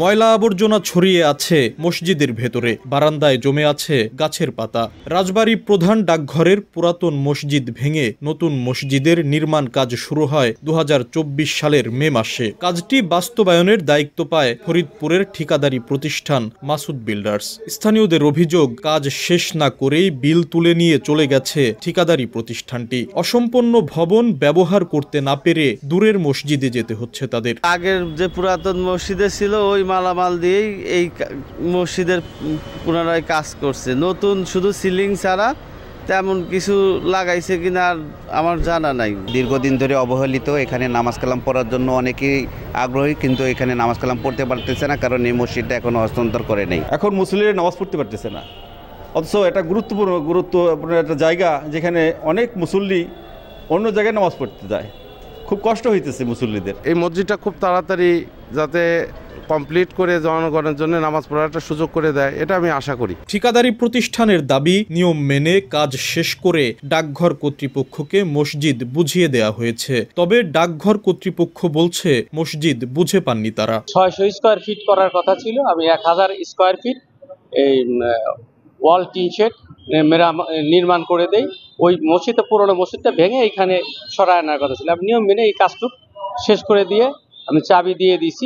ময়লা আবর্জনা ছড়িয়ে আছে মসজিদের ভেতরে, বারান্দায় জমে আছে গাছের পাতা। রাজবাড়ী প্রধান ডাকঘরের পুরাতন মসজিদ ভেঙে নতুন মসজিদের নির্মাণ কাজ শুরু হয় 2024 সালের মে মাসে। কাজটি বাস্তবায়নের দায়িত্ব পায় ফরিদপুরের ঠিকাদারি প্রতিষ্ঠান মাসুদ বিল্ডার্স। স্থানীয়দের অভিযোগ, কাজ শেষ না করেই বিল তুলে নিয়ে চলে গেছে ঠিকাদারি প্রতিষ্ঠানটি। অসম্পূর্ণ ভবন ব্যবহার করতে না পেরে দূরের মসজিদে যেতে হচ্ছে তাদের। আগের যে পুরাতন মসজিদে ছিল ওই মালামাল দিয়েই এই মসজিদের পুনরায় কাজ করছে। নতুন শুধু সিলিং ছাড়া তেমন কিছু লাগাইছে কিনা আর আমার জানা নাই। দীর্ঘদিন ধরে অবহেলিত, এখানে নামাজ কালাম পড়ার জন্য অনেকেই আগ্রহী, কিন্তু এখানে নামাজ কালাম পড়তে পারতেছে না, কারণ এই মসজিদটা এখনো হস্তান্তর করে নেই। এখন মুসল্লিরা নামাজ পড়তে পারতেছে না, অথচ এটা গুরুত্বপূর্ণ একটা জায়গা যেখানে অনেক মুসল্লি অন্য জায়গায় নামাজ পড়তে যায়। খুব কষ্ট হইতেছে মুসল্লিদের। এই মসজিদটা খুব তাড়াতাড়ি যাতে কমপ্লিট করে জনগণের জন্য নামাজ পড়ার একটা সুযোগ করে দেয়, এটা আমি আশা করি। ঠিকাদারি প্রতিষ্ঠানের দাবি, নিয়ম মেনে কাজ শেষ করে ডাকঘর কর্তৃপক্ষকে মসজিদ বুঝিয়ে দেওয়া হয়েছে। তবে ডাকঘর কর্তৃপক্ষ বলছে মসজিদ বুঝে পাননি তারা। 600 স্কয়ার ফিট করার কথা ছিল, আমি 1000 স্কয়ার ফিট এই ওয়াল টিন শেড নির্মাণ করে দেই। ওই মসজিদটা, পুরোনো মসজিদটা ভেঙে এখানে সরায় আনার কথা ছিল। আমি নিয়ম মেনে এই কাজটুকু শেষ করে দিয়ে আমি চাবি দিয়ে দিছি।